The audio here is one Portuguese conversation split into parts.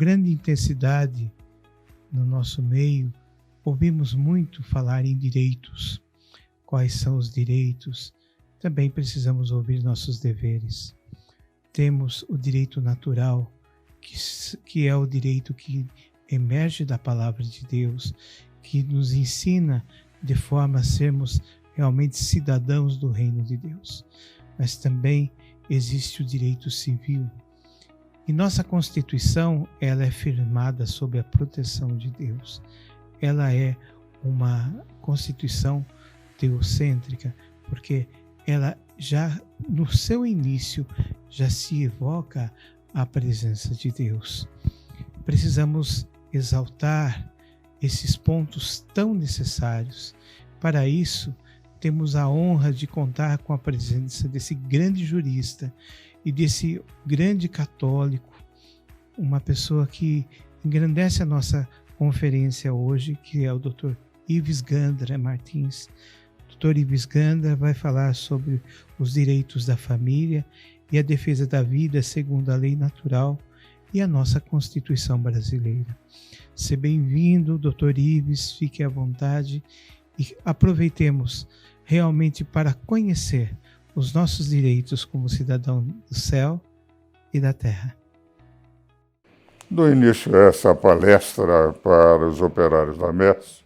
grande intensidade no nosso meio, ouvimos muito falar em direitos. Quais são os direitos? Também precisamos ouvir nossos deveres. Temos o direito natural, que é o direito que emerge da palavra de Deus, que nos ensina de forma a sermos realmente cidadãos do reino de Deus. Mas também existe o direito civil. E nossa Constituição, ela é firmada sob a proteção de Deus. Ela é uma Constituição teocêntrica, porque ela já, no seu início, já se evoca a presença de Deus. Precisamos exaltar esses pontos tão necessários. Para isso, temos a honra de contar com a presença desse grande jurista e desse grande católico, uma pessoa que engrandece a nossa conferência hoje, que é o Dr. Ives Gandra Martins. O Dr. Ives Gandra vai falar sobre os direitos da família e a defesa da vida segundo a lei natural e a nossa Constituição brasileira. Seja bem-vindo, Dr. Ives, fique à vontade e aproveitemos realmente para conhecer os nossos direitos como cidadão do céu e da terra. Dou início a essa palestra para os operários da MES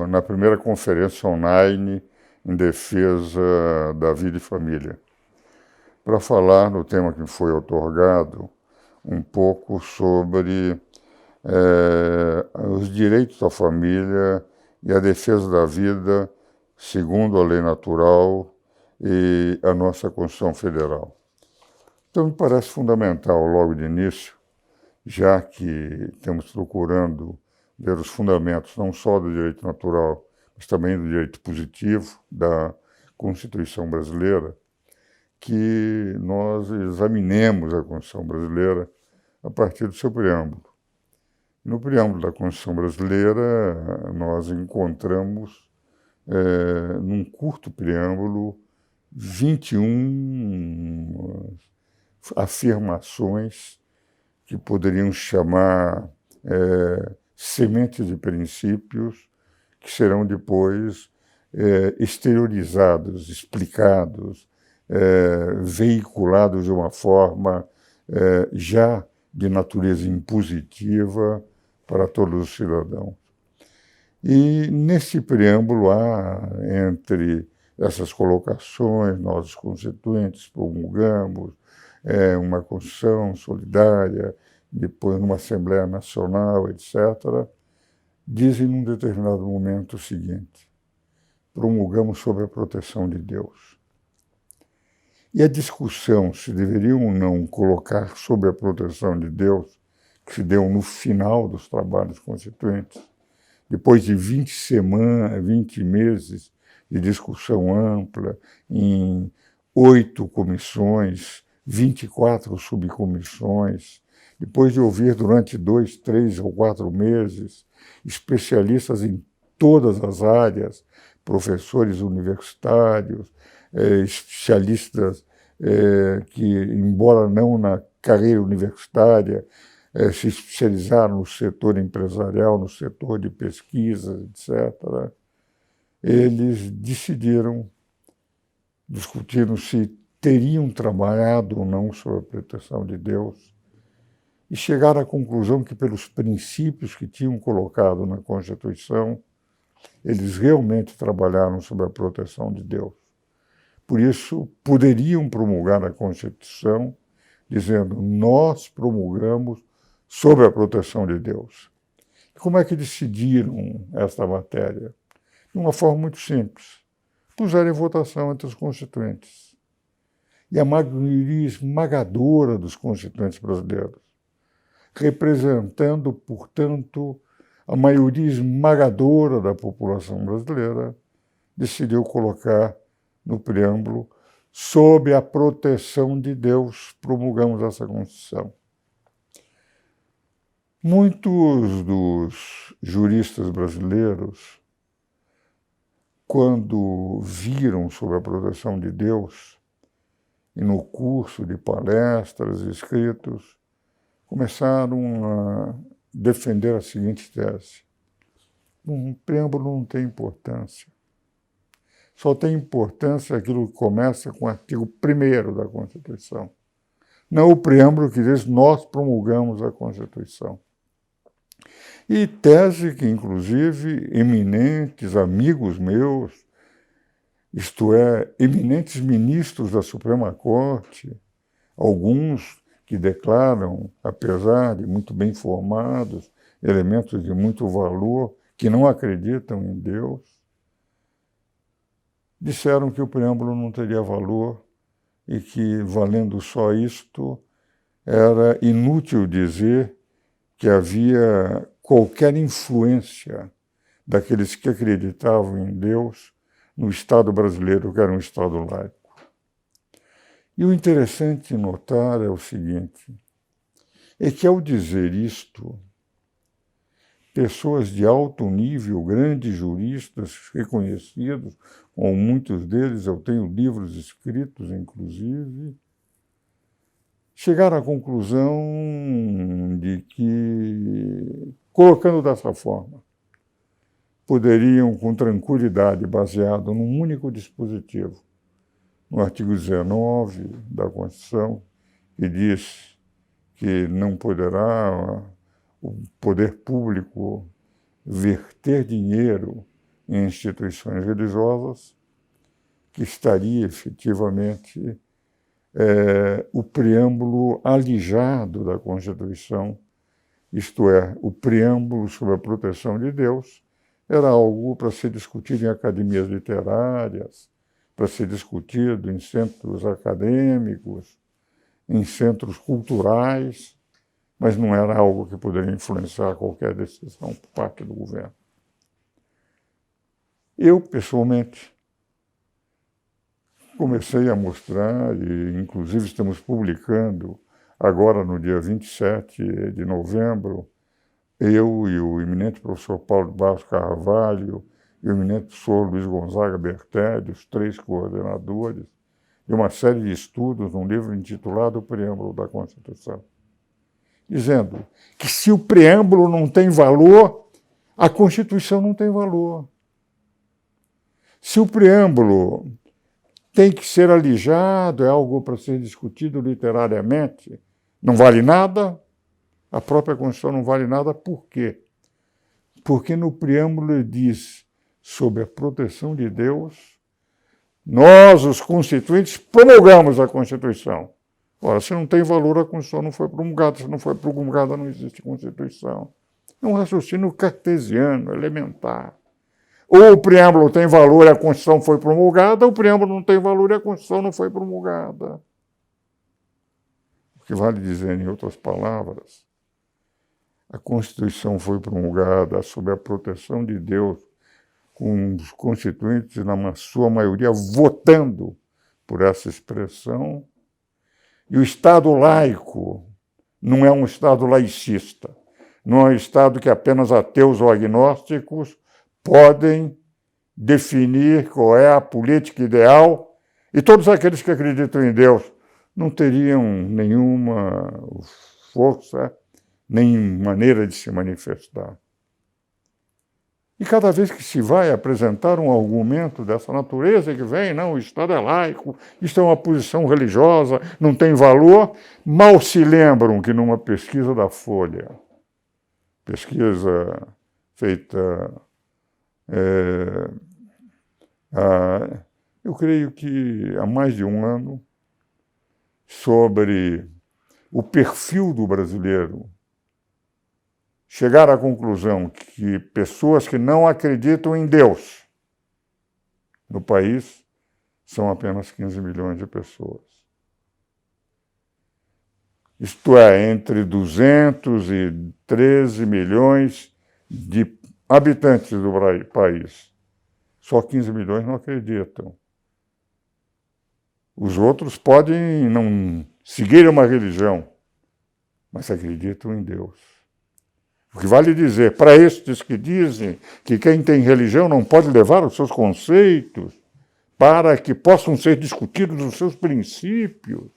na primeira conferência online em defesa da vida e família, para falar no tema que foi outorgado um pouco sobre os direitos da família e a defesa da vida segundo a lei natural e a nossa Constituição Federal. Então, me parece fundamental, logo de início, já que estamos procurando ver os fundamentos não só do direito natural, mas também do direito positivo da Constituição brasileira, que nós examinemos a Constituição brasileira a partir do seu preâmbulo. No preâmbulo da Constituição brasileira, nós encontramos, num curto preâmbulo, 21 afirmações que poderiam chamar sementes de princípios que serão depois exteriorizados, explicados, veiculados de uma forma já de natureza impositiva para todos os cidadãos. E nesse preâmbulo há, entre essas colocações, nós, os constituintes, promulgamos uma Constituição solidária, depois numa Assembleia Nacional, etc., dizem num determinado momento o seguinte: promulgamos sob a proteção de Deus. E a discussão se deveriam ou não colocar sob a proteção de Deus, que se deu no final dos trabalhos constituintes, depois de 20 meses de discussão ampla, em 8 comissões, 24 subcomissões, depois de ouvir durante 2, 3 ou 4 meses especialistas em todas as áreas, professores universitários, especialistas que, embora não na carreira universitária, se especializaram no setor empresarial, no setor de pesquisa, etc., eles decidiram, discutiram se teriam trabalhado ou não sob a proteção de Deus, e chegaram à conclusão que, pelos princípios que tinham colocado na Constituição, eles realmente trabalharam sob a proteção de Deus. Por isso, poderiam promulgar a Constituição dizendo: nós promulgamos sob a proteção de Deus. E como é que decidiram esta matéria? De uma forma muito simples. Puseram em votação entre os constituintes. E a maioria esmagadora dos constituintes brasileiros, representando, portanto, a maioria esmagadora da população brasileira, decidiu colocar no preâmbulo: sob a proteção de Deus, promulgamos essa Constituição. Muitos dos juristas brasileiros, quando viram sob a proteção de Deus, e no curso de palestras e escritos, começaram a defender a seguinte tese: um preâmbulo não tem importância. Só tem importância aquilo que começa com o artigo 1º da Constituição. Não o preâmbulo que diz nós promulgamos a Constituição. E tese que, inclusive, eminentes amigos meus, isto é, eminentes ministros da Suprema Corte, alguns que declaram, apesar de muito bem formados, elementos de muito valor, que não acreditam em Deus, disseram que o preâmbulo não teria valor e que, valendo só isto, era inútil dizer que havia qualquer influência daqueles que acreditavam em Deus no Estado brasileiro, que era um Estado laico. E o interessante notar é o seguinte, é que ao dizer isto, pessoas de alto nível, grandes juristas reconhecidos, com muitos deles eu tenho livros escritos, inclusive, chegaram à conclusão de que, colocando dessa forma, poderiam, com tranquilidade, baseado num único dispositivo, no artigo 19 da Constituição, que diz que não poderá o poder público verter dinheiro em instituições religiosas, que estaria efetivamente o preâmbulo alijado da Constituição, isto é, o preâmbulo sobre a proteção de Deus, era algo para ser discutido em academias literárias, para ser discutido em centros acadêmicos, em centros culturais, mas não era algo que poderia influenciar qualquer decisão por parte do governo. Eu, pessoalmente, comecei a mostrar, e inclusive estamos publicando, agora no dia 27 de novembro, eu e o eminente professor Paulo Barros Carvalho e o eminente professor Luiz Gonzaga Bertelli, os 3 coordenadores, de uma série de estudos num livro intitulado O Preâmbulo da Constituição, dizendo que se o preâmbulo não tem valor, a Constituição não tem valor. Se o preâmbulo tem que ser alijado, é algo para ser discutido literariamente, não vale nada, a própria Constituição não vale nada, por quê? Porque no preâmbulo ele diz, sob a proteção de Deus, nós, os constituintes, promulgamos a Constituição. Ora, se não tem valor, a Constituição não foi promulgada. Se não foi promulgada, não existe Constituição. É um raciocínio cartesiano, elementar. Ou o preâmbulo tem valor e a Constituição foi promulgada, ou o preâmbulo não tem valor e a Constituição não foi promulgada. O que vale dizer, em outras palavras, a Constituição foi promulgada sob a proteção de Deus, com os constituintes, na sua maioria, votando por essa expressão. E o Estado laico não é um Estado laicista, não é um Estado que apenas ateus ou agnósticos podem definir qual é a política ideal, e todos aqueles que acreditam em Deus não teriam nenhuma força, nem maneira de se manifestar. E cada vez que se vai apresentar um argumento dessa natureza, que vem, não, o Estado é laico, isto é uma posição religiosa, não tem valor, mal se lembram que numa pesquisa da Folha, pesquisa feita, eu creio que há mais de um ano, sobre o perfil do brasileiro, chegar à conclusão que pessoas que não acreditam em Deus no país são apenas 15 milhões de pessoas. Isto é, entre 213 milhões de habitantes do país. Só 15 milhões não acreditam. Os outros podem não seguir uma religião, mas acreditam em Deus. O que vale dizer, para estes que dizem que quem tem religião não pode levar os seus conceitos para que possam ser discutidos os seus princípios,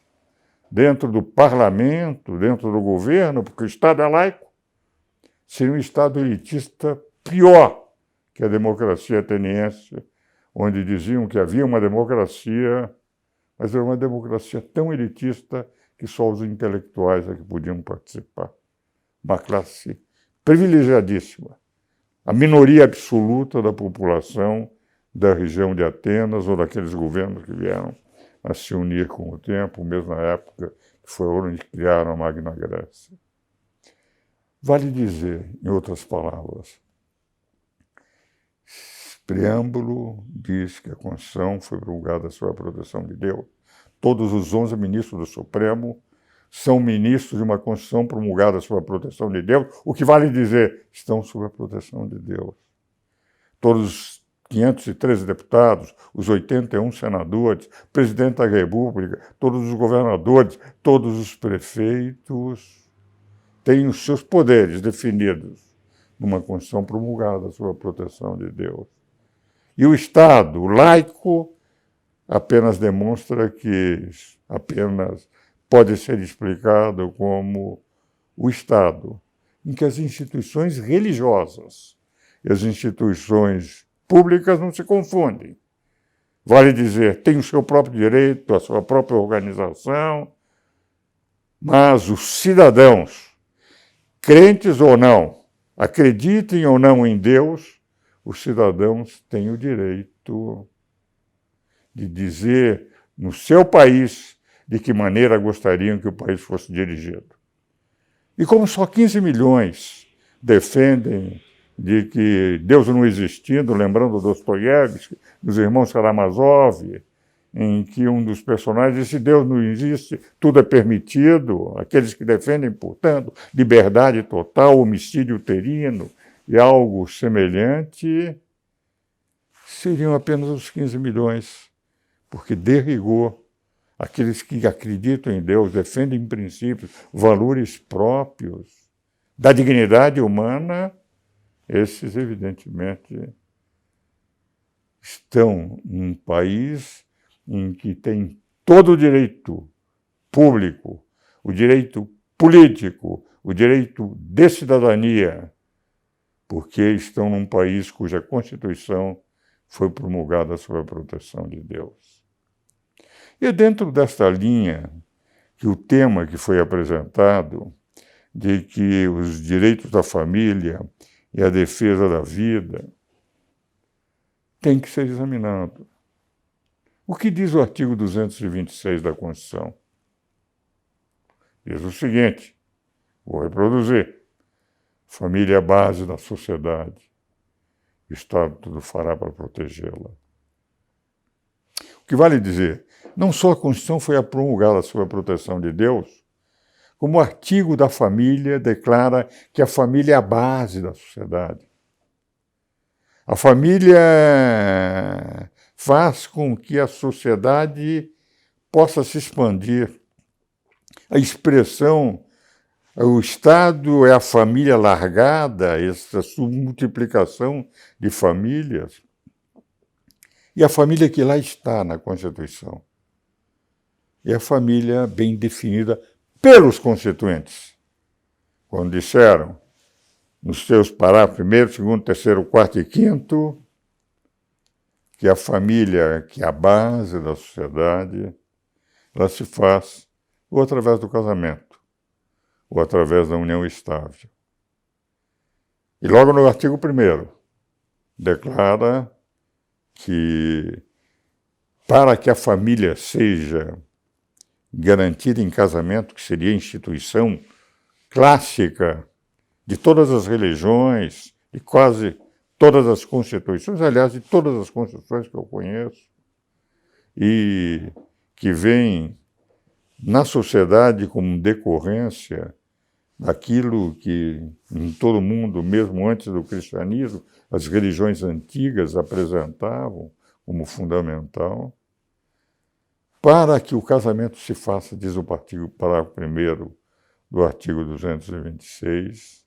dentro do parlamento, dentro do governo, porque o Estado é laico, seria um Estado elitista pior que a democracia ateniense, onde diziam que havia uma democracia, mas era uma democracia tão elitista que só os intelectuais é que podiam participar. Uma classe privilegiadíssima. A minoria absoluta da população da região de Atenas ou daqueles governos que vieram a se unir com o tempo, mesmo na época que foi onde criaram a Magna Grécia. Vale dizer, em outras palavras, preâmbulo diz que a Constituição foi promulgada sob a proteção de Deus. Todos os 11 ministros do Supremo são ministros de uma Constituição promulgada sob a proteção de Deus, o que vale dizer, estão sob a proteção de Deus. Todos os 513 deputados, os 81 senadores, presidente da República, todos os governadores, todos os prefeitos têm os seus poderes definidos numa Constituição promulgada sob a proteção de Deus. E o Estado laico apenas demonstra que apenas pode ser explicado como o Estado, em que as instituições religiosas e as instituições públicas não se confundem. Vale dizer, tem o seu próprio direito, a sua própria organização, mas os cidadãos, crentes ou não, acreditem ou não em Deus, os cidadãos têm o direito de dizer no seu país de que maneira gostariam que o país fosse dirigido. E como só 15 milhões defendem de que Deus não existindo, lembrando Dostoiévski, dos irmãos Karamazov, em que um dos personagens disse, Deus não existe, tudo é permitido, aqueles que defendem, portanto, liberdade total, homicídio uterino e algo semelhante, seriam apenas os 15 milhões, porque, de rigor, aqueles que acreditam em Deus, defendem princípios, valores próprios da dignidade humana, esses, evidentemente, estão num país em que tem todo o direito público, o direito político, o direito de cidadania, porque estão num país cuja Constituição foi promulgada sob a proteção de Deus. E é dentro desta linha que o tema que foi apresentado, de que os direitos da família e a defesa da vida tem que ser examinado. O que diz o artigo 226 da Constituição? Diz o seguinte, vou reproduzir, família é a base da sociedade, o Estado tudo fará para protegê-la. O que vale dizer, não só a Constituição foi promulgada sob a proteção de Deus, como o artigo da família declara que a família é a base da sociedade. A família faz com que a sociedade possa se expandir. A expressão, o Estado é a família largada, essa submultiplicação de famílias, e a família que lá está na Constituição. É a família bem definida pelos constituintes, quando disseram, nos seus parágrafos 1º, 2º, 3º, 4º e 5º, que a família, que é a base da sociedade, ela se faz ou através do casamento, ou através da união estável. E logo no artigo 1º, declara que para que a família seja garantida em casamento, que seria a instituição clássica de todas as religiões, de quase todas as constituições, aliás, de todas as constituições que eu conheço, e que vem na sociedade como decorrência daquilo que em todo o mundo, mesmo antes do cristianismo, as religiões antigas apresentavam como fundamental, para que o casamento se faça, diz o parágrafo 1º do artigo 226,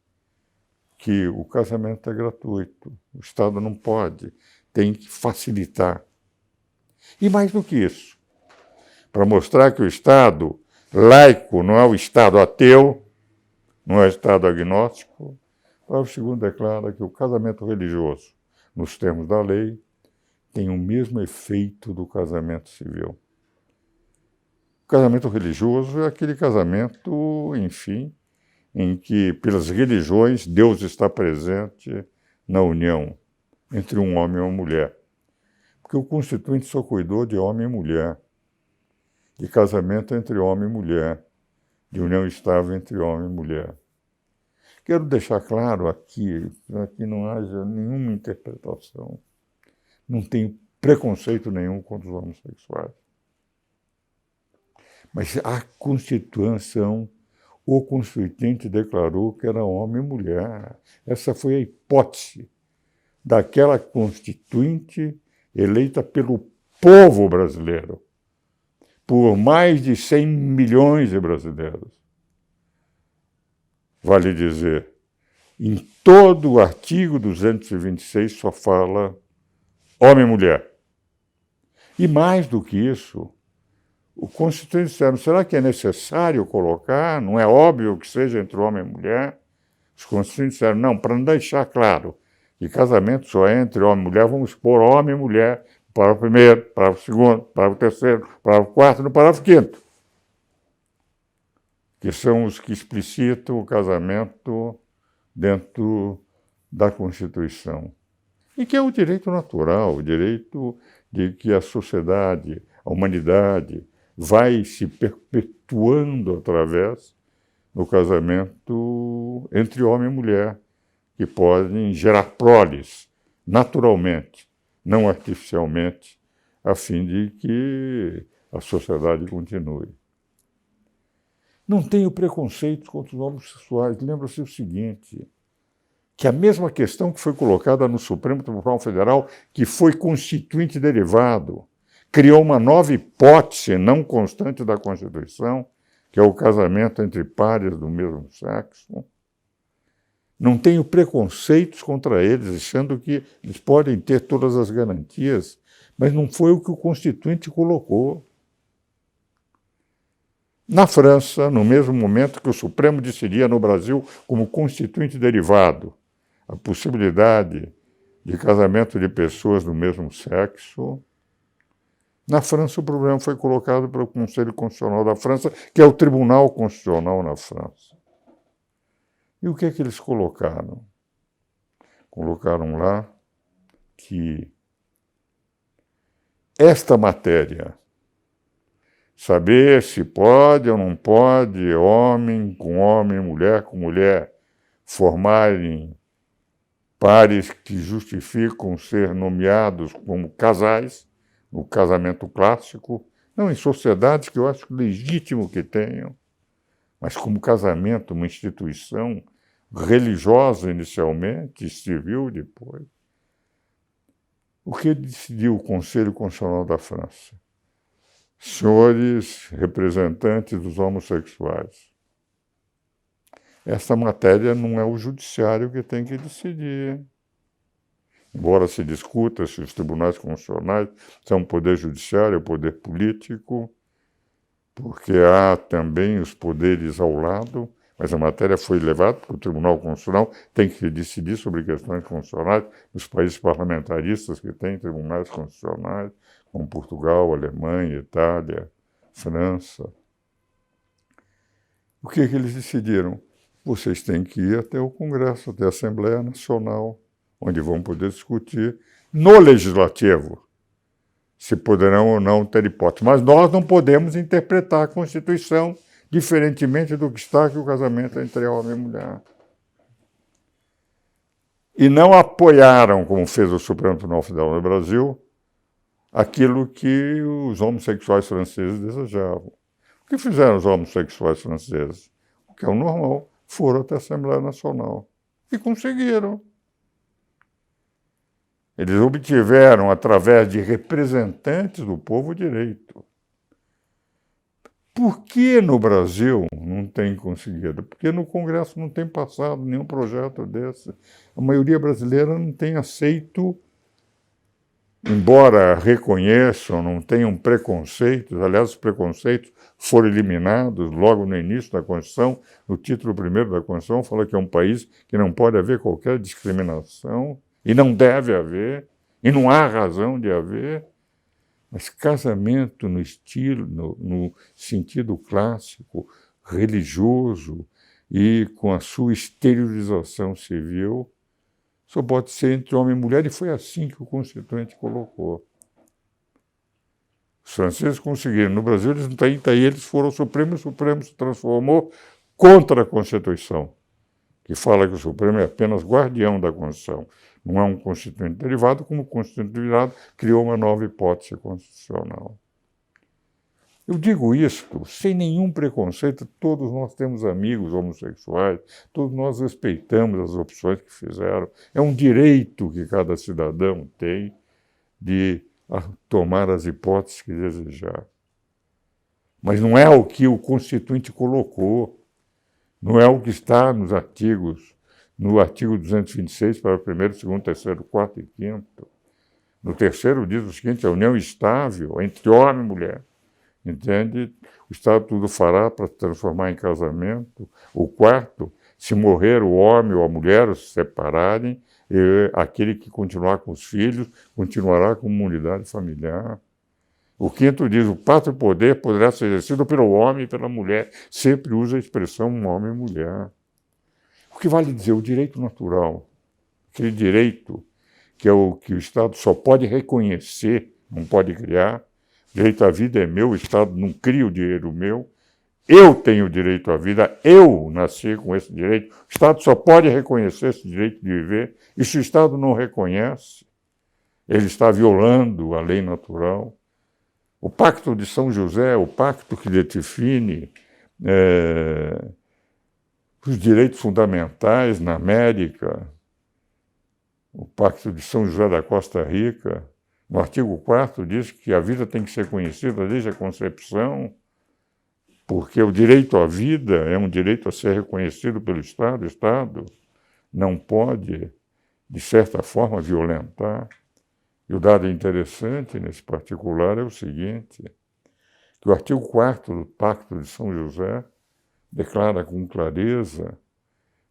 que o casamento é gratuito, o Estado não pode, tem que facilitar. E mais do que isso, para mostrar que o Estado laico, não é o Estado ateu, não é o Estado agnóstico. Parágrafo 2º declara que o casamento religioso, nos termos da lei, tem o mesmo efeito do casamento civil. O casamento religioso é aquele casamento, enfim, em que, pelas religiões, Deus está presente na união entre um homem e uma mulher. Porque o Constituinte só cuidou de homem e mulher, de casamento entre homem e mulher, de união estável entre homem e mulher. Quero deixar claro aqui, para que não haja nenhuma interpretação, não tenho preconceito nenhum contra os homossexuais. Mas a Constituição, o Constituinte declarou que era homem e mulher. Essa foi a hipótese daquela Constituinte eleita pelo povo brasileiro, por mais de 100 milhões de brasileiros. Vale dizer, em todo o artigo 226 só fala homem e mulher. E mais do que isso, o Constituinte disseram, será que é necessário colocar? Não é óbvio que seja entre homem e mulher? Os Constituintes disseram, não, para não deixar claro que casamento só é entre homem e mulher, vamos pôr homem e mulher, parágrafo 1º, parágrafo 2º, parágrafo 3º, parágrafo 4º e no parágrafo 5º, que são os que explicitam o casamento dentro da Constituição. E que é o direito natural, o direito de que a sociedade, a humanidade, vai se perpetuando através do casamento entre homem e mulher, que podem gerar proles naturalmente, não artificialmente, a fim de que a sociedade continue. Não tenho preconceito contra os homossexuais. Lembra-se o seguinte, que a mesma questão que foi colocada no Supremo Tribunal Federal, que foi constituinte derivado, criou uma nova hipótese não constante da Constituição, que é o casamento entre pares do mesmo sexo. Não tenho preconceitos contra eles, achando que eles podem ter todas as garantias, mas não foi o que o Constituinte colocou. Na França, no mesmo momento que o Supremo decidia no Brasil como constituinte derivado a possibilidade de casamento de pessoas do mesmo sexo, na França o problema foi colocado pelo Conselho Constitucional da França, que é o Tribunal Constitucional na França. E o que é que eles colocaram? Colocaram lá que esta matéria, saber se pode ou não pode homem com homem, mulher com mulher, formarem pares que justificam ser nomeados como casais, no casamento clássico, não em sociedades que eu acho legítimo que tenham, mas como casamento, uma instituição religiosa inicialmente, civil depois. O que decidiu o Conselho Constitucional da França? Senhores representantes dos homossexuais, essa matéria não é o judiciário que tem que decidir. Embora se discuta se os tribunais constitucionais são o poder judiciário, o poder político, porque há também os poderes ao lado, mas a matéria foi levada porque o Tribunal Constitucional tem que decidir sobre questões constitucionais nos países parlamentaristas que têm tribunais constitucionais, como Portugal, Alemanha, Itália, França. O que é que eles decidiram? Vocês têm que ir até o Congresso, até a Assembleia Nacional, onde vão poder discutir no Legislativo se poderão ou não ter hipótese. Mas nós não podemos interpretar a Constituição diferentemente do que está aqui o casamento entre homem e mulher. E não apoiaram, como fez o Supremo Tribunal Federal do Brasil, aquilo que os homossexuais franceses desejavam. O que fizeram os homossexuais franceses? O que é o normal, foram até a Assembleia Nacional. E conseguiram. Eles obtiveram, através de representantes do povo, o direito. Por que no Brasil não tem conseguido? Porque no Congresso não tem passado nenhum projeto desse. A maioria brasileira não tem aceito embora reconheçam, não tenham preconceitos, aliás, os preconceitos foram eliminados logo no início da Constituição, no título 1º da Constituição, fala que é um país que não pode haver qualquer discriminação, e não deve haver, e não há razão de haver, mas casamento no estilo, no sentido clássico, religioso e com a sua exteriorização civil, só pode ser entre homem e mulher, e foi assim que o Constituinte colocou. Os franceses conseguiram. No Brasil, eles não têm, daí eles foram ao Supremo, e o Supremo se transformou contra a Constituição, que fala que o Supremo é apenas guardião da Constituição. Não é um Constituinte derivado, como o Constituinte derivado criou uma nova hipótese constitucional. Eu digo isto sem nenhum preconceito, todos nós temos amigos homossexuais, todos nós respeitamos as opções que fizeram. É um direito que cada cidadão tem de tomar as hipóteses que desejar. Mas não é o que o Constituinte colocou, não é o que está nos artigos, no artigo 226, para o 1º, 2º, 3º, 4º e 5º. No 3º diz o seguinte: a união estável entre homem e mulher. Entende? O Estado tudo fará para transformar em casamento. O 4º, se morrer o homem ou a mulher, se separarem, aquele que continuar com os filhos continuará com uma unidade familiar. O 5º diz: o pátrio poder poderá ser exercido pelo homem e pela mulher. Sempre usa a expressão homem e mulher. O que vale dizer? O direito natural, aquele direito que é o que o Estado só pode reconhecer, não pode criar. O direito à vida é meu, o Estado não cria o direito meu. Eu tenho o direito à vida, eu nasci com esse direito. O Estado só pode reconhecer esse direito de viver. E se o Estado não reconhece, ele está violando a lei natural. O Pacto de São José é o pacto que define os direitos fundamentais na América. O Pacto de São José da Costa Rica, no artigo 4º, diz que a vida tem que ser conhecida desde a concepção, porque o direito à vida é um direito a ser reconhecido pelo Estado. O Estado não pode, de certa forma, violentar. E o dado interessante nesse particular é o seguinte, que o artigo 4º do Pacto de São José declara com clareza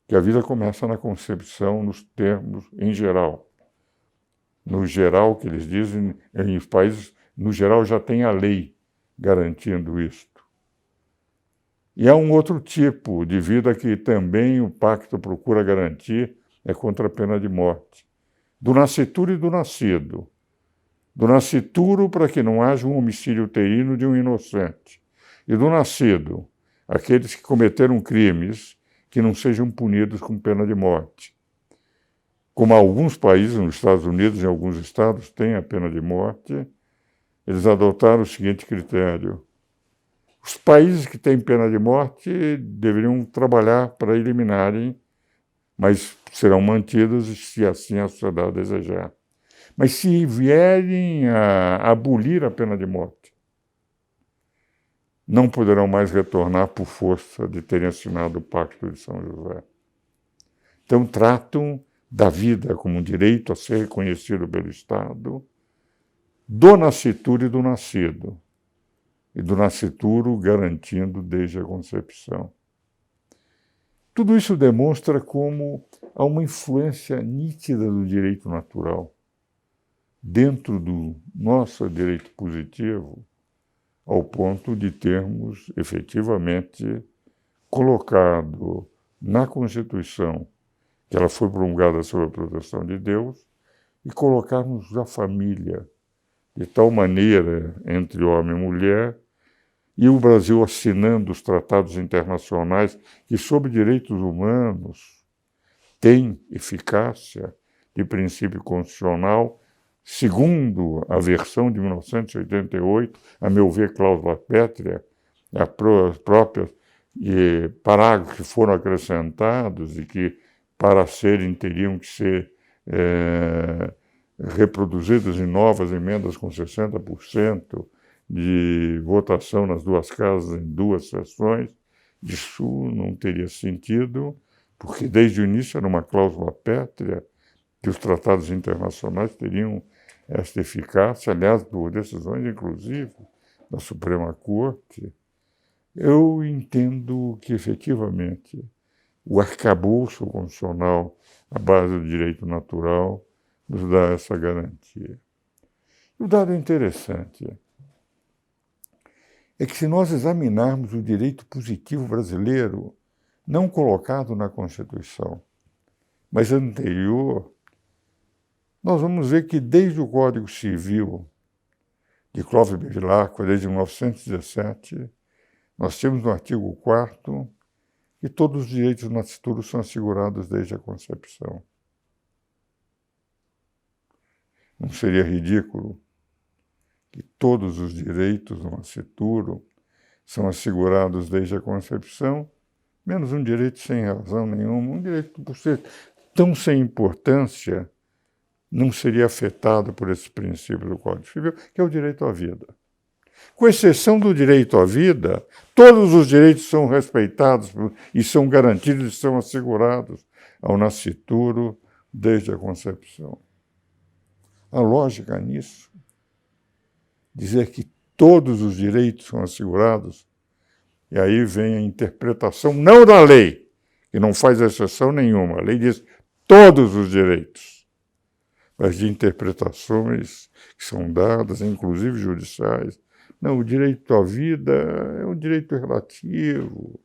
que a vida começa na concepção, nos termos em geral. No geral, que eles dizem, em os países, no geral já tem a lei garantindo isto. E há um outro tipo de vida que também o pacto procura garantir, é contra a pena de morte. Do nascituro e do nascido. Do nascituro para que não haja um homicídio uterino de um inocente. E do nascido, aqueles que cometeram crimes que não sejam punidos com pena de morte. Como alguns países, nos Estados Unidos, em alguns estados, têm a pena de morte, eles adotaram o seguinte critério: os países que têm pena de morte deveriam trabalhar para eliminarem, mas serão mantidas se assim a sociedade desejar. Mas se vierem a abolir a pena de morte, não poderão mais retornar por força de terem assinado o Pacto de São José. Então tratam da vida como um direito a ser reconhecido pelo Estado, do nascituro e do nascido, e do nascituro garantindo desde a concepção. Tudo isso demonstra como há uma influência nítida do direito natural dentro do nosso direito positivo, ao ponto de termos efetivamente colocado na Constituição que ela foi promulgada sob a proteção de Deus, e colocarmos a família de tal maneira entre homem e mulher, e o Brasil assinando os tratados internacionais que, sob direitos humanos, têm eficácia de princípio constitucional, segundo a versão de 1988, a meu ver, cláusula pétrea, as próprias parágrafos que foram acrescentados e que, para serem, teriam que ser reproduzidos em novas emendas com 60% de votação nas duas casas em 2 sessões. Isso não teria sentido, porque desde o início era uma cláusula pétrea que os tratados internacionais teriam esta eficácia, aliás, por decisões, inclusive, da Suprema Corte, eu entendo que, efetivamente, o arcabouço constitucional, à base do direito natural, nos dá essa garantia. E o dado interessante é que, se nós examinarmos o direito positivo brasileiro, não colocado na Constituição, mas anterior, nós vamos ver que, desde o Código Civil de Clóvis Bevilacqua, desde 1917, nós temos no artigo 4º que todos os direitos do nascituro são assegurados desde a concepção. Não seria ridículo que todos os direitos do nascituro são assegurados desde a concepção, menos um direito sem razão nenhuma, um direito, por ser tão sem importância, não seria afetado por esse princípio do Código Civil, que é o direito à vida. Com exceção do direito à vida, todos os direitos são respeitados e são garantidos e são assegurados ao nascituro desde a concepção. A lógica nisso, dizer que todos os direitos são assegurados, e aí vem a interpretação, não da lei, que não faz exceção nenhuma. A lei diz todos os direitos, mas de interpretações que são dadas, inclusive judiciais. Não, o direito à vida é um direito relativo.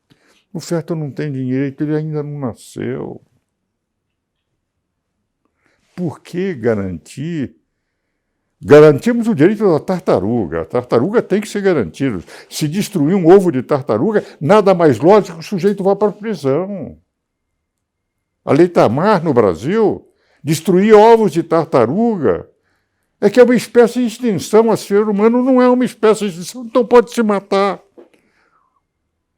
O feto não tem direito, ele ainda não nasceu. Por que garantir? Garantimos o direito da tartaruga. A tartaruga tem que ser garantida. Se destruir um ovo de tartaruga, nada mais lógico que o sujeito vá para a prisão. A lei Tamar, no Brasil, destruir ovos de tartaruga é que é uma espécie de extinção. O ser humano não é uma espécie de extinção, então pode se matar.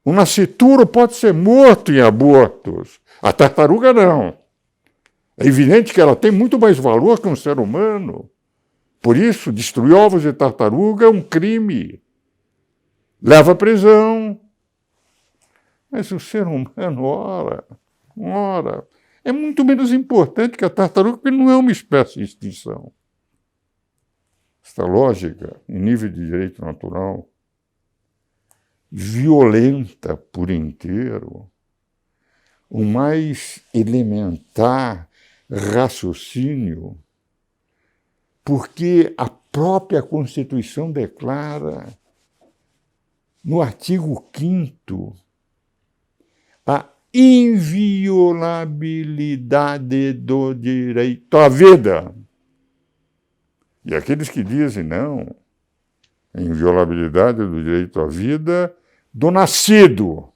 O nascituro pode ser morto em abortos. A tartaruga não. É evidente que ela tem muito mais valor que um ser humano. Por isso, destruir ovos de tartaruga é um crime. Leva à prisão. Mas o ser humano, ora, é muito menos importante que a tartaruga, porque não é uma espécie de extinção. Esta lógica, em nível de direito natural, violenta por inteiro o mais elementar raciocínio, porque a própria Constituição declara, no artigo 5º, a inviolabilidade do direito à vida. E aqueles que dizem não, a inviolabilidade do direito à vida do nascido,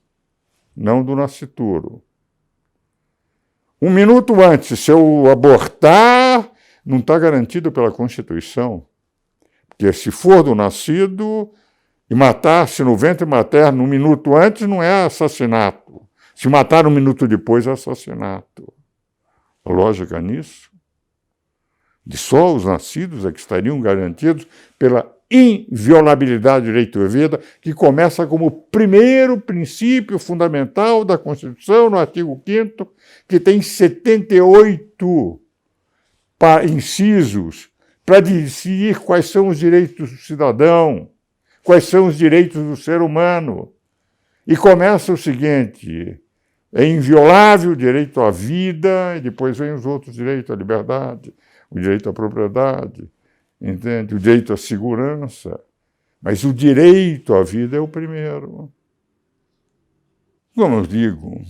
não do nascituro. Um minuto antes, se eu abortar, não está garantido pela Constituição. Porque se for do nascido e matar-se no ventre materno um minuto antes, não é assassinato. Se matar um minuto depois, é assassinato. A lógica nisso? De só os nascidos é que estariam garantidos pela inviolabilidade do direito à vida, que começa como o primeiro princípio fundamental da Constituição, no artigo 5º, que tem 78 incisos para decidir quais são os direitos do cidadão, quais são os direitos do ser humano. E começa o seguinte: é inviolável o direito à vida, e depois vem os outros direitos à liberdade, o direito à propriedade, entende? O direito à segurança. Mas o direito à vida é o primeiro. Como eu digo,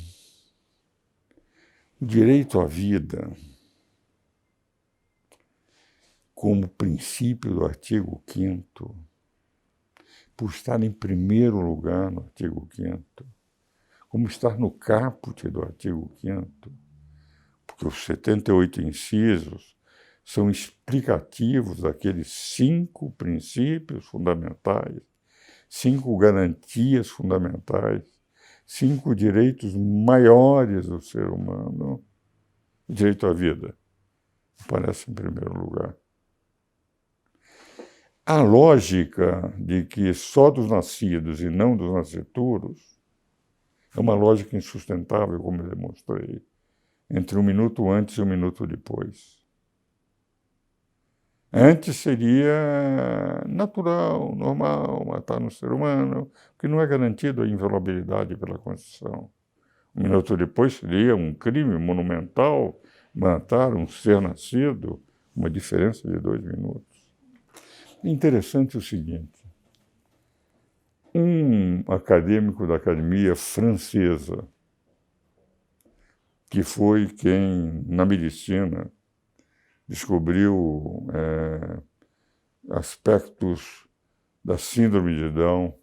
o direito à vida, como princípio do artigo 5º, por estar em primeiro lugar no artigo 5º, como estar no caput do artigo 5º, porque os 78 incisos são explicativos daqueles 5 princípios fundamentais, 5 garantias fundamentais, 5 direitos maiores do ser humano. O direito à vida aparece em primeiro lugar. A lógica de que só dos nascidos e não dos nascituros é uma lógica insustentável, como eu demonstrei, entre um minuto antes e um minuto depois. Antes seria natural, normal, matar um ser humano, porque não é garantido a inviolabilidade pela Constituição. Um minuto depois seria um crime monumental matar um ser nascido, uma diferença de 2 minutos. Interessante o seguinte, um acadêmico da Academia Francesa, que foi quem, na medicina, descobriu aspectos da síndrome de Down,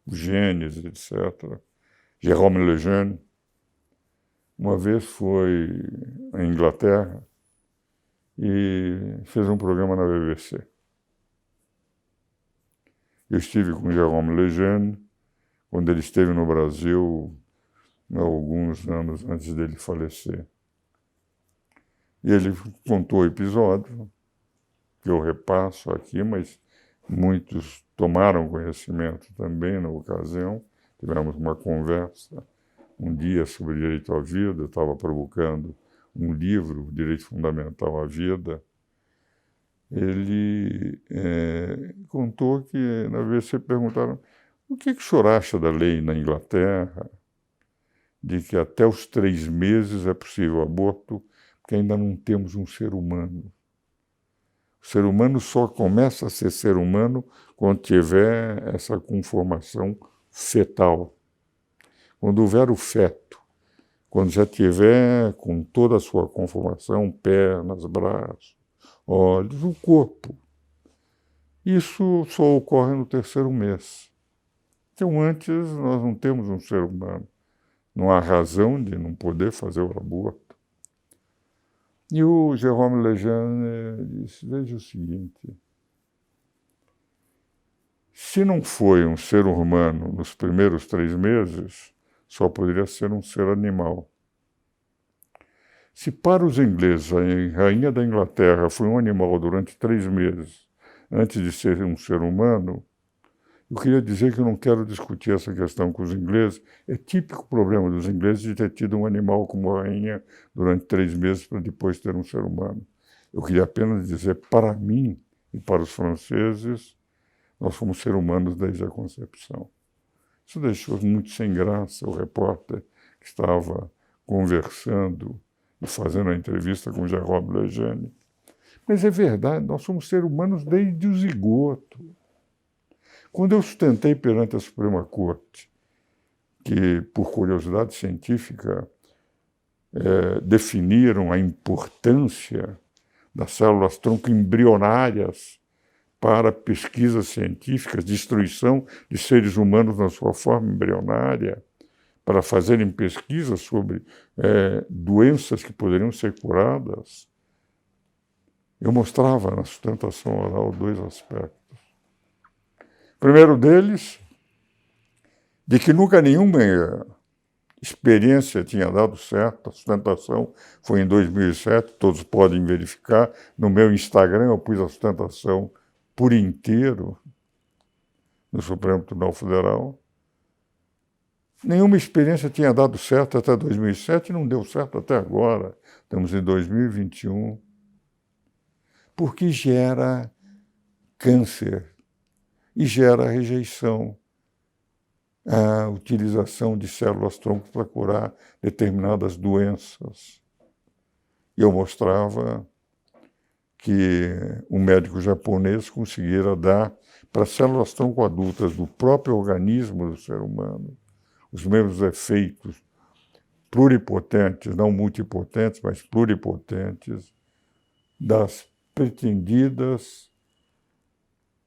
genes, etc. Jérôme Lejeune, uma vez foi à Inglaterra e fez um programa na BBC. Eu estive com Jérôme Lejeune quando ele esteve no Brasil, há alguns anos antes dele falecer. E ele contou o episódio, que eu repasso aqui, mas muitos tomaram conhecimento também na ocasião. Tivemos uma conversa um dia sobre direito à vida, eu estava provocando um livro, Direito Fundamental à Vida. Ele contou que, na BBC, perguntaram o que o senhor acha da lei na Inglaterra, de que até os 3 meses é possível aborto, porque ainda não temos um ser humano. O ser humano só começa a ser ser humano quando tiver essa conformação fetal. Quando houver o feto, quando já tiver com toda a sua conformação, pernas, braços, olhos, o corpo. Isso só ocorre no 3º mês. Então, antes, nós não temos um ser humano. Não há razão de não poder fazer o aborto. E o Jérôme Lejeune disse, veja o seguinte, se não foi um ser humano nos primeiros 3 meses, só poderia ser um ser animal. Se para os ingleses a rainha da Inglaterra foi um animal durante 3 meses, antes de ser um ser humano, eu queria dizer que eu não quero discutir essa questão com os ingleses. É típico problema dos ingleses de ter tido um animal como rainha durante 3 meses para depois ter um ser humano. Eu queria apenas dizer, para mim e para os franceses, nós fomos seres humanos desde a concepção. Isso deixou muito sem graça o repórter que estava conversando e fazendo a entrevista com Jérôme Lejeune. Mas é verdade, nós somos seres humanos desde o zigoto. Quando eu sustentei perante a Suprema Corte, que, por curiosidade científica, definiram a importância das células-tronco embrionárias para pesquisas científicas, destruição de seres humanos na sua forma embrionária, para fazerem pesquisas sobre doenças que poderiam ser curadas, eu mostrava na sustentação oral 2 aspectos. O primeiro deles, de que nunca nenhuma experiência tinha dado certo. A sustentação foi em 2007, todos podem verificar. No meu Instagram eu pus a sustentação por inteiro no Supremo Tribunal Federal. Nenhuma experiência tinha dado certo até 2007 e não deu certo até agora. Estamos em 2021. Porque gera câncer e gera rejeição à utilização de células-tronco para curar determinadas doenças. E eu mostrava que um médico japonês conseguira dar para células-tronco adultas do próprio organismo do ser humano os mesmos efeitos pluripotentes, não multipotentes, mas pluripotentes, das pretendidas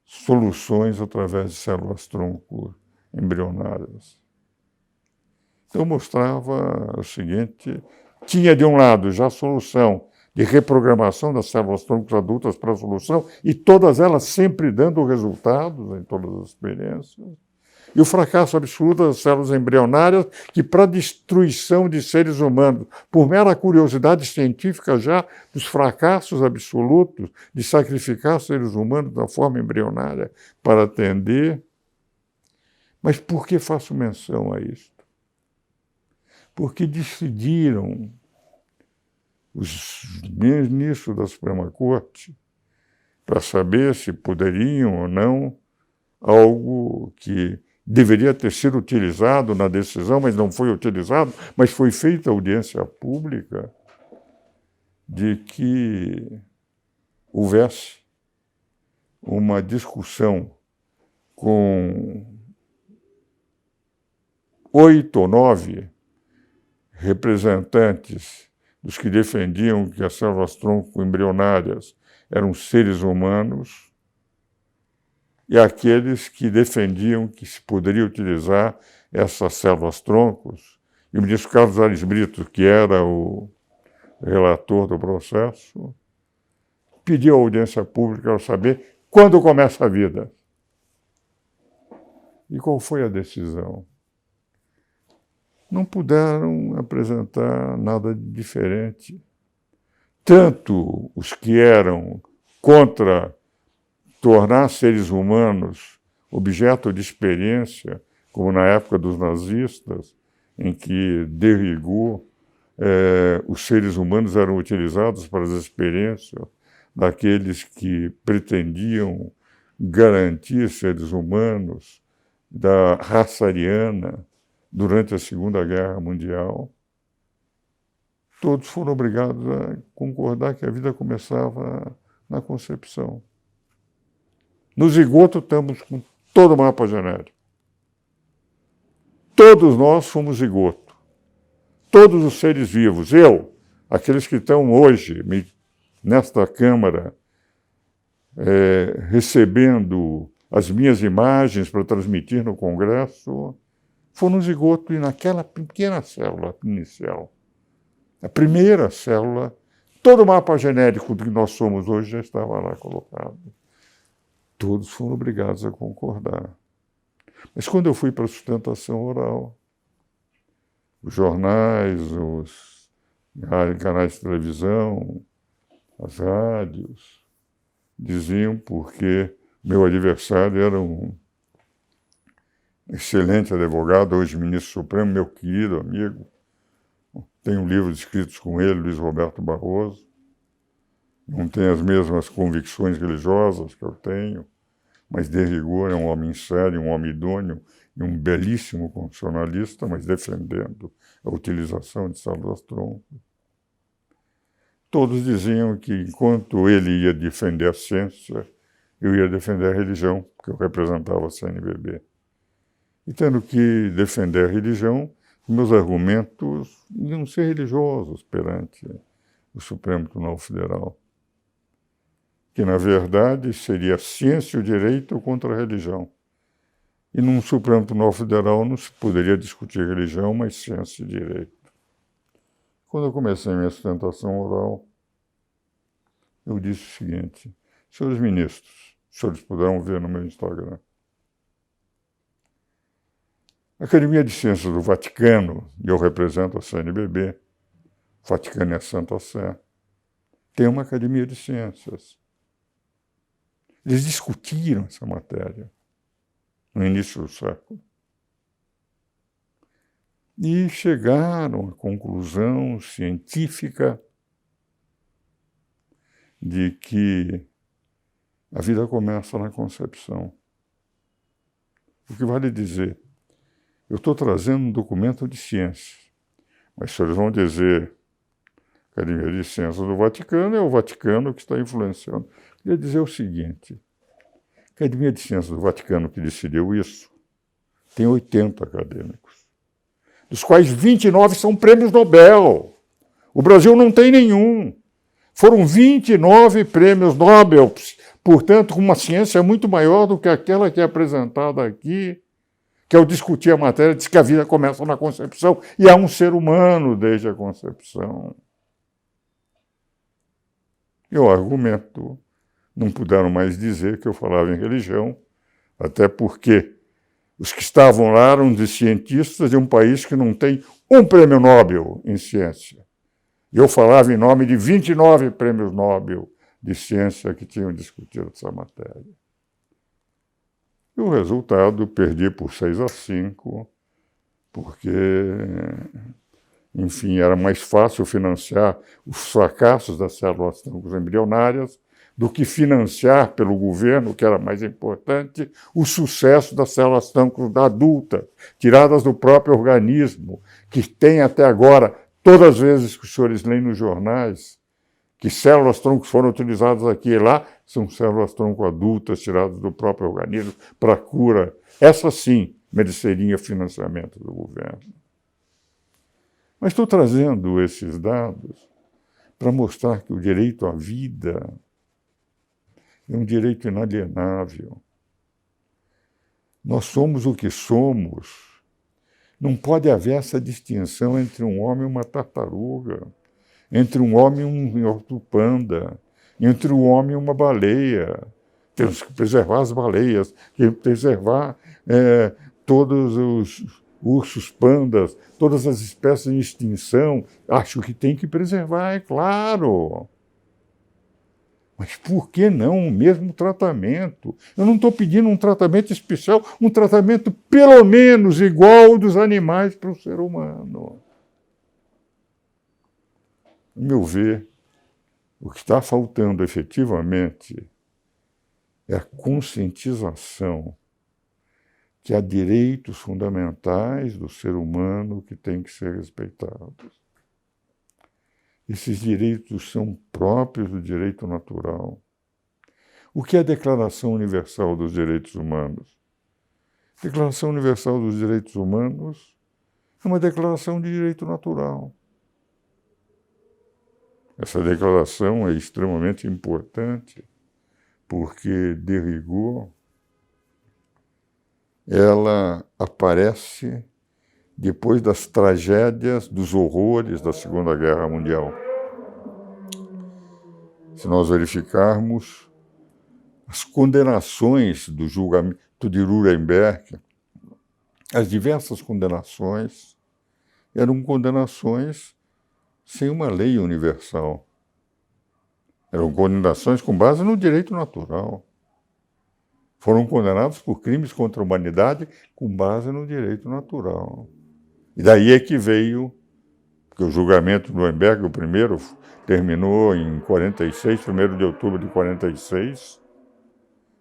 soluções através de células-tronco embrionárias. Então, eu mostrava o seguinte, tinha de um lado já a solução de reprogramação das células-tronco adultas para a solução, e todas elas sempre dando resultados em todas as experiências, e o fracasso absoluto das células embrionárias, que para a destruição de seres humanos, por mera curiosidade científica já, dos fracassos absolutos de sacrificar seres humanos da forma embrionária para atender. Mas por que faço menção a isto? Porque decidiram os ministros da Suprema Corte para saber se poderiam ou não algo que deveria ter sido utilizado na decisão, mas não foi utilizado, mas foi feita audiência pública, de que houvesse uma discussão com 8 ou 9 representantes dos que defendiam que as células-tronco embrionárias eram seres humanos e aqueles que defendiam que se poderia utilizar essas células-troncos. E o ministro Carlos Aires Brito, que era o relator do processo, pediu audiência pública para saber quando começa a vida. E qual foi a decisão? Não puderam apresentar nada de diferente. Tanto os que eram contra tornar seres humanos objeto de experiência, como na época dos nazistas, em que, de rigor, os seres humanos eram utilizados para as experiências daqueles que pretendiam garantir seres humanos da raça ariana durante a Segunda Guerra Mundial. Todos foram obrigados a concordar que a vida começava na concepção. No zigoto estamos com todo o mapa genético. Todos nós fomos zigoto. Todos os seres vivos, aqueles que estão hoje nesta Câmara recebendo as minhas imagens para transmitir no Congresso, foram zigoto e naquela pequena célula inicial, a primeira célula, todo o mapa genético do que nós somos hoje já estava lá colocado. Todos foram obrigados a concordar. Mas quando eu fui para a sustentação oral, os jornais, os canais de televisão, as rádios, diziam porque meu adversário era um excelente advogado, hoje ministro supremo, meu querido amigo. Tenho livros escritos com ele, Luiz Roberto Barroso. Não tem as mesmas convicções religiosas que eu tenho, mas de rigor é um homem sério, um homem idôneo e um belíssimo constitucionalista, mas defendendo a utilização de células-tronco. Todos diziam que enquanto ele ia defender a ciência, eu ia defender a religião, porque eu representava a CNBB. E tendo que defender a religião, meus argumentos iam ser religiosos perante o Supremo Tribunal Federal, que, na verdade, seria a ciência e o direito contra a religião. E num Supremo Tribunal Federal não se poderia discutir religião, mas ciência e direito. Quando eu comecei minha sustentação oral, eu disse o seguinte: senhores ministros, os senhores poderão ver no meu Instagram, a Academia de Ciências do Vaticano, e eu represento a CNBB, o Vaticano é a Santa Sé, tem uma Academia de Ciências. Eles discutiram essa matéria no início do século. E chegaram à conclusão científica de que a vida começa na concepção. O que vale dizer, eu estou trazendo um documento de ciência, mas se eles vão dizer Academia de Ciências do Vaticano, é o Vaticano que está influenciando. Eu queria dizer o seguinte: a Academia de Ciências do Vaticano que decidiu isso tem 80 acadêmicos, dos quais 29 são prêmios Nobel. O Brasil não tem nenhum. Foram 29 prêmios Nobel, portanto, com uma ciência muito maior do que aquela que é apresentada aqui, que ao discutir a matéria diz que a vida começa na concepção e há um ser humano desde a concepção. E o argumento, não puderam mais dizer que eu falava em religião, até porque os que estavam lá eram de cientistas de um país que não tem um prêmio Nobel em ciência. E eu falava em nome de 29 prêmios Nobel de ciência que tinham discutido essa matéria. E o resultado, perdi por 6-5, porque, enfim, era mais fácil financiar os fracassos das células-tronco embrionárias do que financiar pelo governo, que era mais importante, o sucesso das células-tronco adultas, tiradas do próprio organismo, que tem até agora, todas as vezes que os senhores leem nos jornais, que células-tronco foram utilizadas aqui e lá, são células-tronco adultas tiradas do próprio organismo para cura. Essa sim mereceria financiamento do governo. Mas estou trazendo esses dados para mostrar que o direito à vida é um direito inalienável. Nós somos o que somos. Não pode haver essa distinção entre um homem e uma tartaruga, entre um homem e um urso panda, entre um homem e uma baleia. Temos que preservar as baleias, temos que preservar todos os ursos pandas, todas as espécies em extinção. Acho que tem que preservar, é claro. Mas por que não o mesmo tratamento? Eu não estou pedindo um tratamento especial, um tratamento pelo menos igual ao dos animais para o ser humano. A meu ver, o que está faltando efetivamente é a conscientização que há direitos fundamentais do ser humano que têm que ser respeitados. Esses direitos são próprios do direito natural. O que é a Declaração Universal dos Direitos Humanos? A Declaração Universal dos Direitos Humanos é uma declaração de direito natural. Essa declaração é extremamente importante porque, de rigor, ela aparece depois das tragédias, dos horrores da Segunda Guerra Mundial. Se nós verificarmos as condenações do julgamento de Nuremberg, as diversas condenações eram condenações sem uma lei universal. Eram condenações com base no direito natural. Foram condenados por crimes contra a humanidade com base no direito natural. E daí é que veio, porque o julgamento de Nuremberg, o primeiro, terminou em 46, 1º de outubro de 46,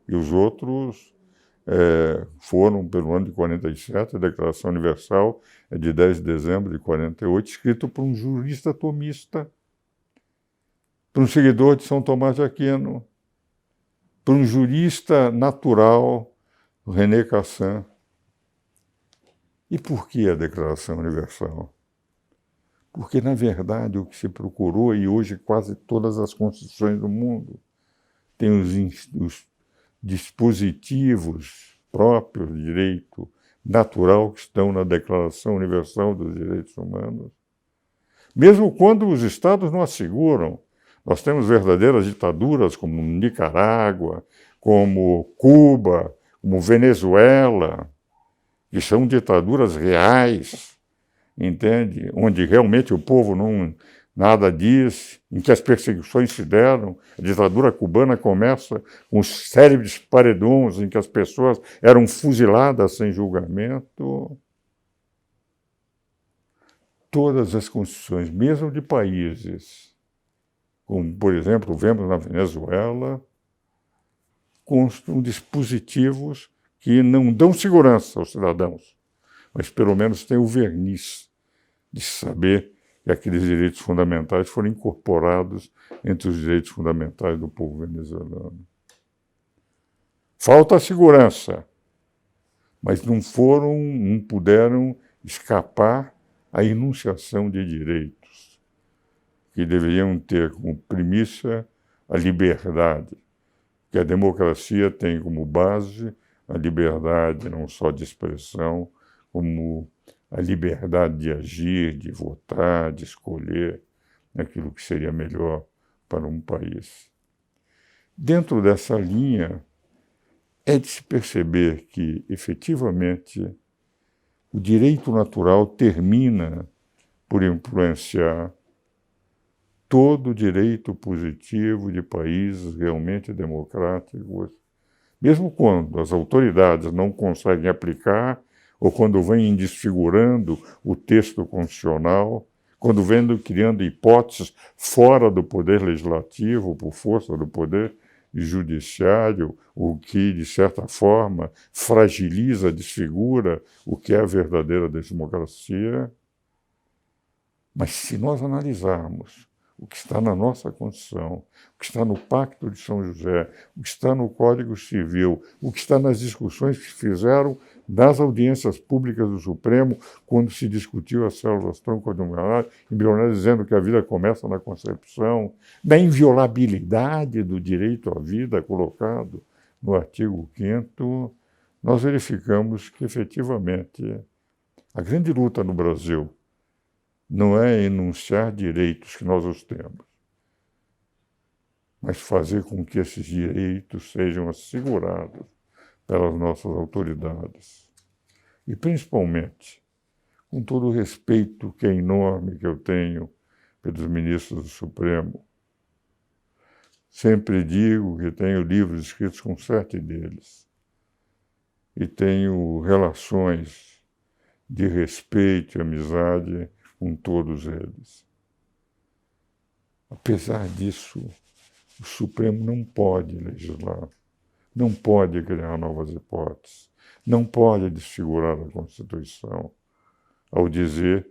e os outros foram pelo ano de 47, a Declaração Universal é de 10 de dezembro de 48, escrito por um jurista tomista, por um seguidor de São Tomás de Aquino, por um jurista natural, René Cassin. E por que a Declaração Universal? Porque, na verdade, o que se procurou, e hoje quase todas as constituições do mundo têm os dispositivos próprios de direito natural que estão na Declaração Universal dos Direitos Humanos, mesmo quando os Estados não asseguram. Nós temos verdadeiras ditaduras como Nicarágua, como Cuba, como Venezuela, que são ditaduras reais, entende? Onde realmente o povo não nada diz, em que as perseguições se deram. A ditadura cubana começa com os célebres paredões, em que as pessoas eram fuziladas sem julgamento. Todas as constituições, mesmo de países, como, por exemplo, vemos na Venezuela, constam dispositivos que não dão segurança aos cidadãos, mas pelo menos têm o verniz de saber que aqueles direitos fundamentais foram incorporados entre os direitos fundamentais do povo venezuelano. Falta a segurança, mas não puderam escapar à enunciação de direitos, que deveriam ter como premissa a liberdade, que a democracia tem como base a liberdade não só de expressão, como a liberdade de agir, de votar, de escolher aquilo que seria melhor para um país. Dentro dessa linha, é de se perceber que, efetivamente, o direito natural termina por influenciar todo o direito positivo de países realmente democráticos, mesmo quando as autoridades não conseguem aplicar ou quando vêm desfigurando o texto constitucional, quando vêm criando hipóteses fora do poder legislativo, por força do poder judiciário, o que, de certa forma, fragiliza, desfigura o que é a verdadeira democracia. Mas se nós analisarmos o que está na nossa Constituição, o que está no Pacto de São José, o que está no Código Civil, o que está nas discussões que se fizeram nas audiências públicas do Supremo, quando se discutiu as células-tronco embrionárias, dizendo que a vida começa na concepção, da inviolabilidade do direito à vida colocado no artigo 5º, nós verificamos que, efetivamente, a grande luta no Brasil não é enunciar direitos que nós os temos, mas fazer com que esses direitos sejam assegurados pelas nossas autoridades. E, principalmente, com todo o respeito que é enorme que eu tenho pelos ministros do Supremo, sempre digo que tenho livros escritos com 7 deles e tenho relações de respeito e amizade com todos eles. Apesar disso, o Supremo não pode legislar, não pode criar novas hipóteses, não pode desfigurar a Constituição ao dizer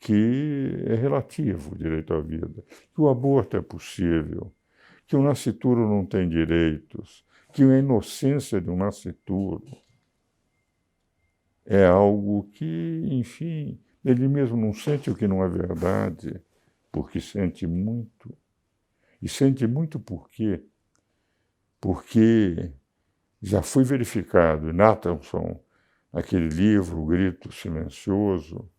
que é relativo o direito à vida, que o aborto é possível, que o nascituro não tem direitos, que a inocência de um nascituro é algo que, enfim, ele mesmo não sente o que não é verdade, porque sente muito. E sente muito por quê? Porque já foi verificado em Nathanson, aquele livro, O Grito Silencioso,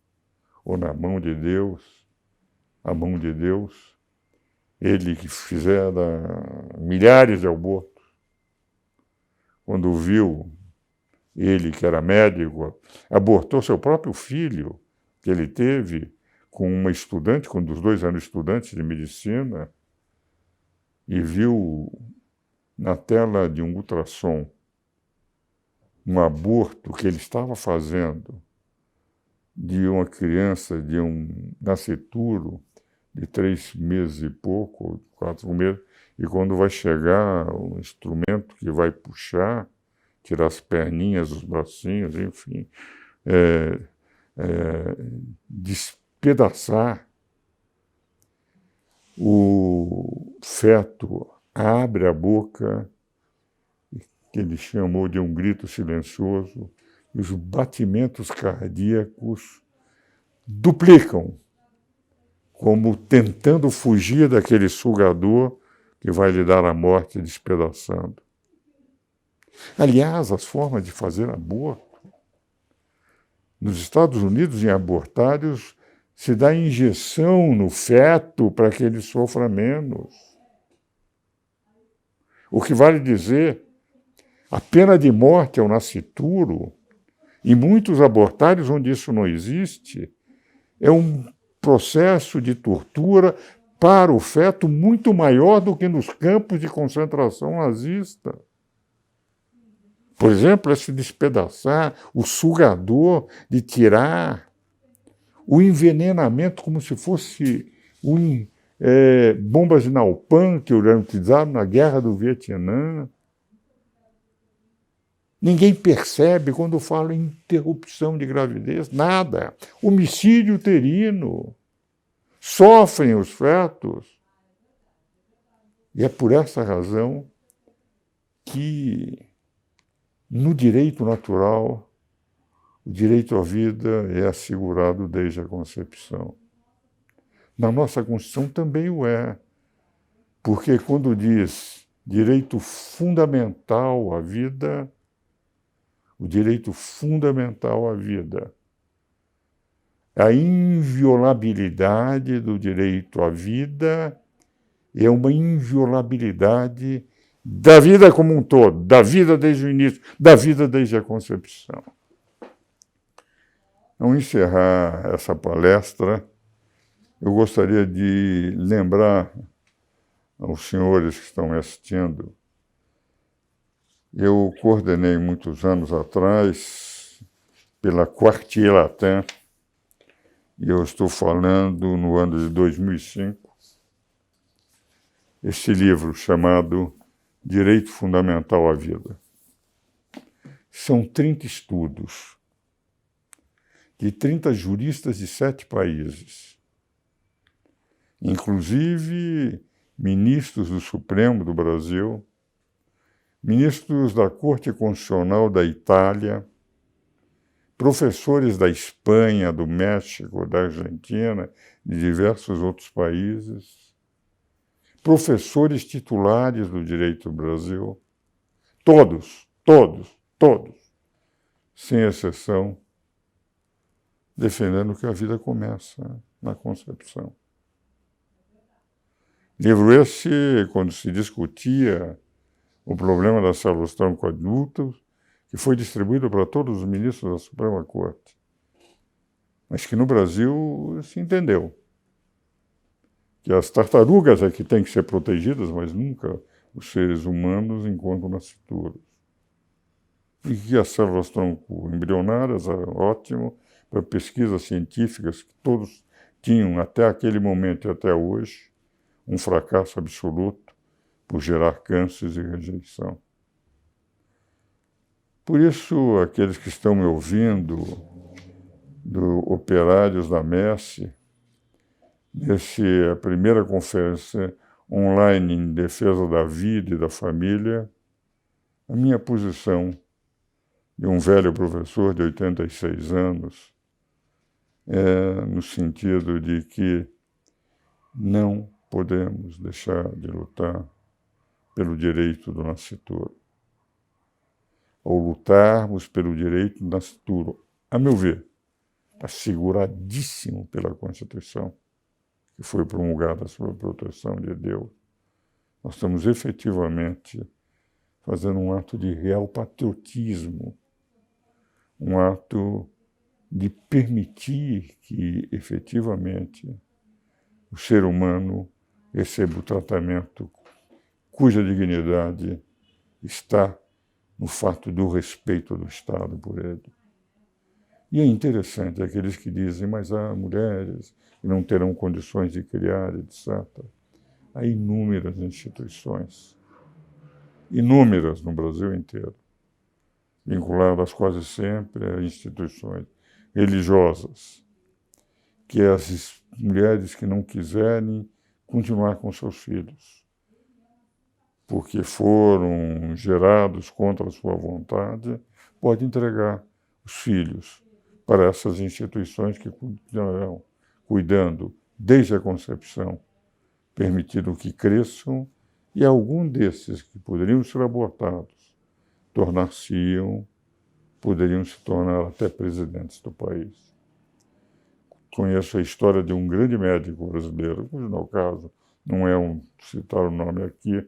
ou Na Mão de Deus, A Mão de Deus, ele que fizera milhares de abortos, quando viu, ele que era médico, abortou seu próprio filho, que ele teve com uma estudante, quando os 2 eram estudantes de medicina, e viu na tela de um ultrassom um aborto que ele estava fazendo de uma criança, de um nascituro de 3 meses e pouco, 4 meses, e quando vai chegar o instrumento que vai puxar, tirar as perninhas, os bracinhos, enfim, despedaçar, o feto abre a boca, que ele chamou de um grito silencioso, e os batimentos cardíacos duplicam, como tentando fugir daquele sugador que vai lhe dar a morte despedaçando. Aliás, as formas de fazer aborto. Nos Estados Unidos, em abortários, se dá injeção no feto para que ele sofra menos. O que vale dizer, a pena de morte ao nascituro, em muitos abortários onde isso não existe, é um processo de tortura para o feto muito maior do que nos campos de concentração nazista. Por exemplo, esse despedaçar, o sugador de tirar, o envenenamento como se fosse bombas de napalm que utilizaram na guerra do Vietnã. Ninguém percebe quando falo em interrupção de gravidez, nada. Homicídio uterino. Sofrem os fetos. E é por essa razão que, no direito natural, o direito à vida é assegurado desde a concepção. Na nossa Constituição também o é, porque quando diz direito fundamental à vida, o direito fundamental à vida, a inviolabilidade do direito à vida é uma inviolabilidade da vida como um todo, da vida desde o início, da vida desde a concepção. Ao encerrar essa palestra, eu gostaria de lembrar aos senhores que estão me assistindo, eu coordenei muitos anos atrás pela Quartier Latin, e eu estou falando no ano de 2005, esse livro chamado direito fundamental à vida. São 30 estudos de 30 juristas de 7 países, inclusive ministros do Supremo do Brasil, ministros da Corte Constitucional da Itália, professores da Espanha, do México, da Argentina, de diversos outros países, professores titulares do direito do Brasil, todos, sem exceção, defendendo que a vida começa na concepção. Livro esse, quando se discutia o problema das células tronco-adultas, que foi distribuído para todos os ministros da Suprema Corte, mas que no Brasil se entendeu que as tartarugas é que têm que ser protegidas, mas nunca os seres humanos enquanto nascituros. E que as células tronco embrionárias eram ótimo para pesquisas científicas que todos tinham até aquele momento e até hoje um fracasso absoluto por gerar cânceres e rejeição. Por isso, aqueles que estão me ouvindo, do Operários da Messe, nessa primeira conferência online em defesa da vida e da família, a minha posição de um velho professor de 86 anos é no sentido de que não podemos deixar de lutar pelo direito do nascituro. Ao lutarmos pelo direito do nascituro, a meu ver, asseguradíssimo pela Constituição, que foi promulgada sob a proteção de Deus, nós estamos efetivamente fazendo um ato de real patriotismo, um ato de permitir que, efetivamente, o ser humano receba o tratamento cuja dignidade está no fato do respeito do Estado por ele. E é interessante aqueles que dizem, mas há mulheres que não terão condições de criar, etc. Há inúmeras instituições, inúmeras no Brasil inteiro, vinculadas quase sempre a instituições religiosas, que as mulheres que não quiserem continuar com seus filhos, porque foram gerados contra a sua vontade, pode entregar os filhos para essas instituições que continuarão cuidando desde a concepção, permitindo que cresçam, e algum desses que poderiam ser abortados poderiam se tornar até presidentes do país. Conheço a história de um grande médico brasileiro, cujo no caso não é citar o nome aqui,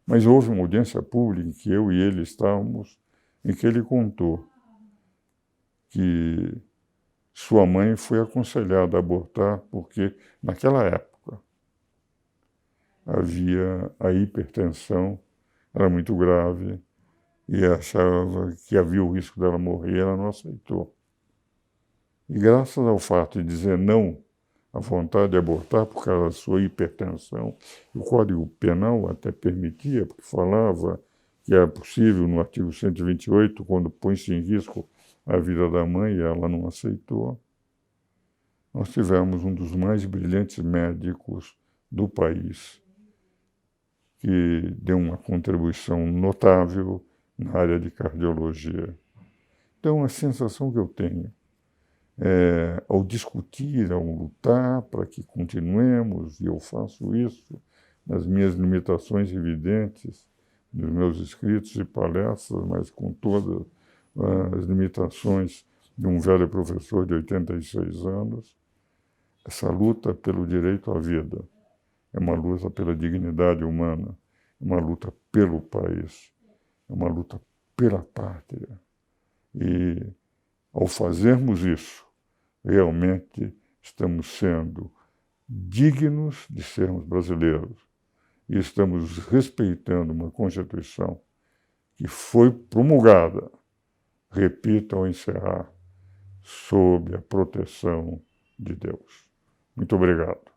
mas houve uma audiência pública em que eu e ele estávamos, em que ele contou que sua mãe foi aconselhada a abortar porque, naquela época, a hipertensão era muito grave e achava que havia o risco dela morrer, e ela não aceitou. E graças ao fato de dizer não à vontade de abortar por causa da sua hipertensão, o Código Penal até permitia, porque falava que era possível, no artigo 128, quando põe-se em risco a vida da mãe, e ela não aceitou. Nós tivemos um dos mais brilhantes médicos do país, que deu uma contribuição notável na área de cardiologia. Então, a sensação que eu tenho ao discutir, ao lutar para que continuemos, e eu faço isso nas minhas limitações evidentes, nos meus escritos e palestras, mas com todas as limitações de um velho professor de 86 anos, essa luta pelo direito à vida é uma luta pela dignidade humana, é uma luta pelo país, é uma luta pela pátria. E, ao fazermos isso, realmente estamos sendo dignos de sermos brasileiros e estamos respeitando uma Constituição que foi promulgada, repito ao encerrar, sob a proteção de Deus. Muito obrigado.